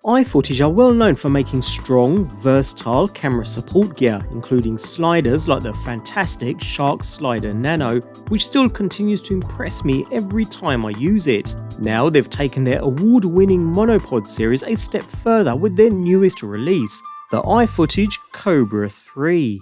iFootage are well known for making strong, versatile camera support gear, including sliders like the fantastic Shark Slider Nano, which still continues to impress me every time I use it. Now they've taken their award-winning Monopod series a step further with their newest release, the iFootage Cobra 3.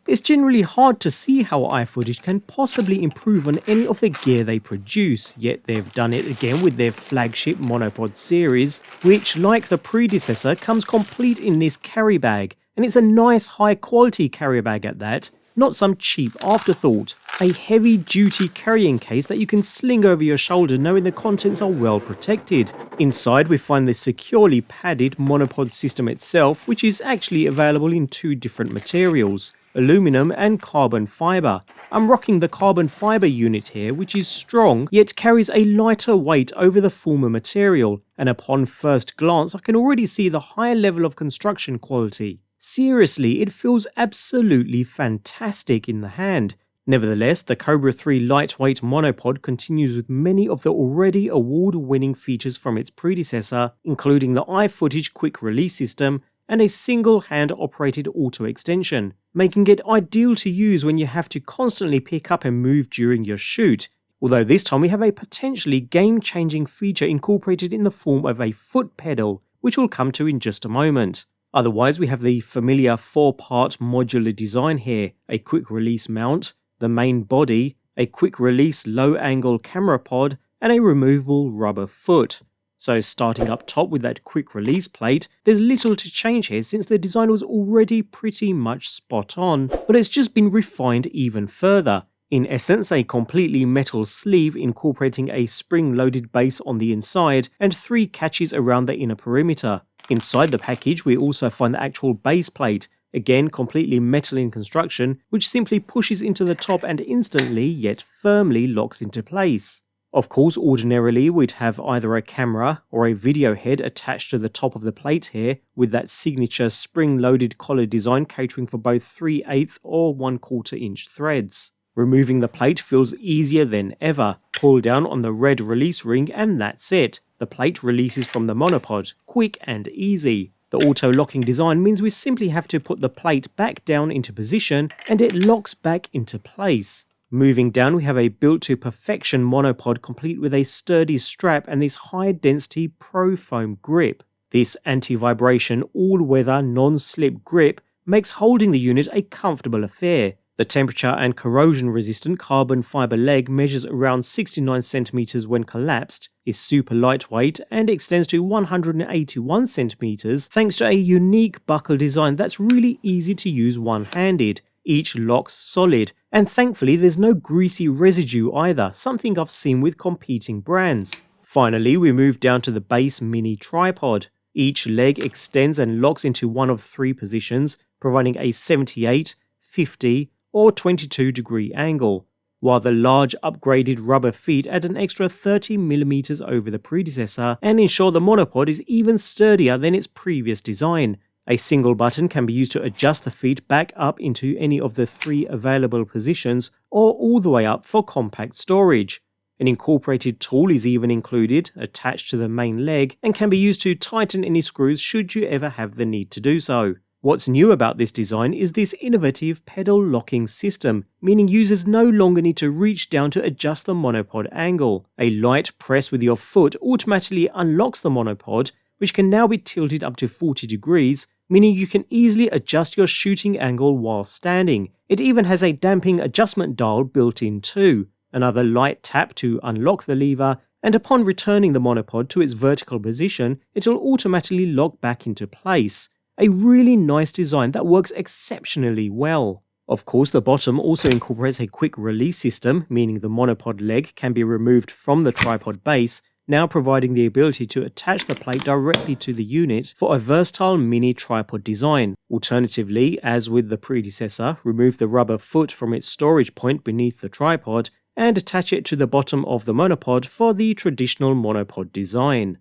It's generally hard to see how iFootage can possibly improve on any of the gear they produce, yet they've done it again with their flagship Monopod series, which, like the predecessor, comes complete in this carry bag, and it's a nice high quality carry bag at that, not some cheap afterthought. A heavy duty carrying case that you can sling over your shoulder knowing the contents are well protected. Inside we find the securely padded Monopod system itself, which is actually available in two different materials, aluminum and carbon fibre. I'm rocking the carbon fibre unit here, which is strong yet carries a lighter weight over the former material, and upon first glance I can already see the higher level of construction quality. Seriously, it feels absolutely fantastic in the hand. Nevertheless, the Cobra 3 lightweight monopod continues with many of the already award-winning features from its predecessor, including the iFootage quick release system and a single hand-operated auto extension, making it ideal to use when you have to constantly pick up and move during your shoot. Although this time we have a potentially game-changing feature incorporated in the form of a foot pedal, which we'll come to in just a moment. Otherwise, we have the familiar 4-part modular design here, a quick release mount, the main body, a quick release low-angle camera pod, and a removable rubber foot. So starting up top with that quick release plate, there's little to change here since the design was already pretty much spot on, but it's just been refined even further. In essence, a completely metal sleeve incorporating a spring-loaded base on the inside and 3 catches around the inner perimeter. Inside the package we also find the actual base plate, again completely metal in construction, which simply pushes into the top and instantly yet firmly locks into place. Of course, ordinarily we'd have either a camera or a video head attached to the top of the plate here, with that signature spring-loaded collar design catering for both 3/8 or 1/4 inch threads. Removing the plate feels easier than ever. Pull down on the red release ring and that's it. The plate releases from the monopod, quick and easy. The auto-locking design means we simply have to put the plate back down into position and it locks back into place. Moving down we have a built-to-perfection monopod complete with a sturdy strap and this high-density Pro Foam grip. This anti-vibration, all-weather, non-slip grip makes holding the unit a comfortable affair. The temperature and corrosion-resistant carbon fibre leg measures around 69 cm when collapsed, is super lightweight and extends to 181 cm thanks to a unique buckle design that's really easy to use one-handed. Each locks solid, and thankfully there's no greasy residue either, something I've seen with competing brands. Finally, we move down to the base mini tripod. Each leg extends and locks into one of 3 positions, providing a 78, 50, or 22-degree angle, while the large upgraded rubber feet add an extra 30mm over the predecessor and ensure the monopod is even sturdier than its previous design. A single button can be used to adjust the feet back up into any of the 3 available positions or all the way up for compact storage. An incorporated tool is even included, attached to the main leg, and can be used to tighten any screws should you ever have the need to do so. What's new about this design is this innovative pedal locking system, meaning users no longer need to reach down to adjust the monopod angle. A light press with your foot automatically unlocks the monopod, which can now be tilted up to 40 degrees, meaning you can easily adjust your shooting angle while standing. It even has a damping adjustment dial built in too. Another light tap to unlock the lever, and upon returning the monopod to its vertical position, it will automatically lock back into place. A really nice design that works exceptionally well. Of course, the bottom also incorporates a quick release system, meaning the monopod leg can be removed from the tripod base, now providing the ability to attach the plate directly to the unit for a versatile mini tripod design. Alternatively, as with the predecessor, remove the rubber foot from its storage point beneath the tripod and attach it to the bottom of the monopod for the traditional monopod design.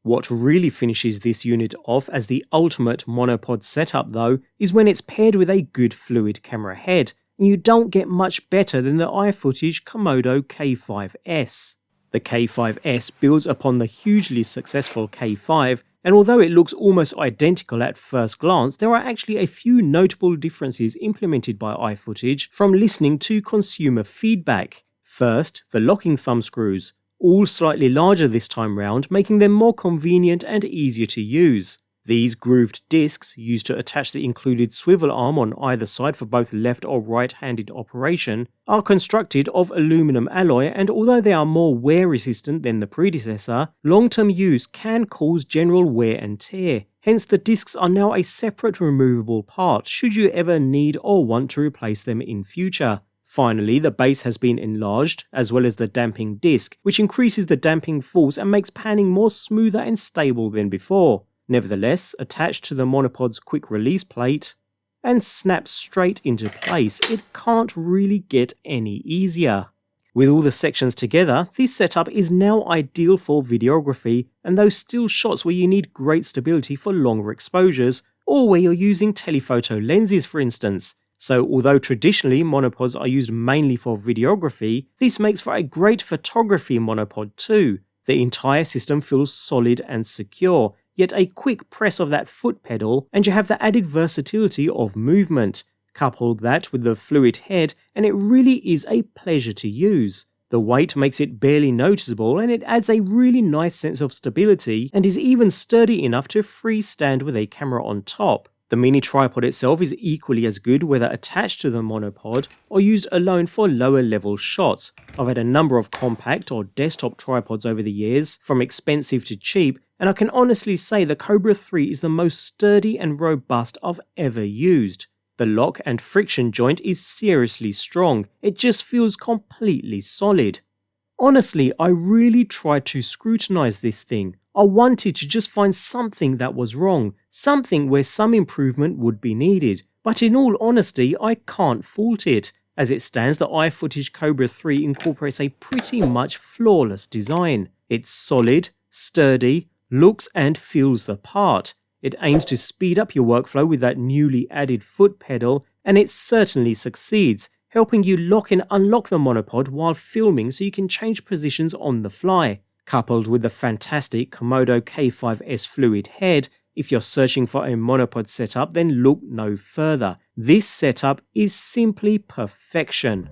What really finishes this unit off as the ultimate monopod setup though is when it's paired with a good fluid camera head. and you don't get much better than the iFootage Komodo K5s. The K5s builds upon the hugely successful K5, and although it looks almost identical at first glance, there are actually a few notable differences implemented by iFootage from listening to consumer feedback. First, the locking thumb screws, all slightly larger this time round, making them more convenient and easier to use. These grooved discs, used to attach the included swivel arm on either side for both left or right-handed operation, are constructed of aluminum alloy, and although they are more wear resistant than the predecessor, long-term use can cause general wear and tear. Hence the discs are now a separate removable part should you ever need or want to replace them in future. Finally, the base has been enlarged, as well as the damping disc, which increases the damping force and makes panning more smoother and stable than before. Nevertheless, attached to the Monopod's quick release plate and snaps straight into place, it can't really get any easier. With all the sections together, this setup is now ideal for videography and those still shots where you need great stability for longer exposures, or where you're using telephoto lenses for instance. So although traditionally monopods are used mainly for videography, this makes for a great photography monopod too. The entire system feels solid and secure, yet a quick press of that foot pedal and you have the added versatility of movement. Couple that with the fluid head and it really is a pleasure to use. The weight makes it barely noticeable and it adds a really nice sense of stability and is even sturdy enough to freestand with a camera on top. The mini tripod itself is equally as good whether attached to the monopod or used alone for lower level shots. I've had a number of compact or desktop tripods over the years, from expensive to cheap, and I can honestly say the Cobra 3 is the most sturdy and robust I've ever used. The lock and friction joint is seriously strong, it just feels completely solid. Honestly, I really tried to scrutinize this thing. I wanted to just find something that was wrong, something where some improvement would be needed, but in all honesty I can't fault it. As it stands, the iFootage Cobra 3 incorporates a pretty much flawless design. It's solid, sturdy, looks and feels the part. It aims to speed up your workflow with that newly added foot pedal, and it certainly succeeds, helping you lock and unlock the monopod while filming so you can change positions on the fly. Coupled with the fantastic Komodo K5s Fluid Head, if you're searching for a monopod setup, then look no further. This setup is simply perfection.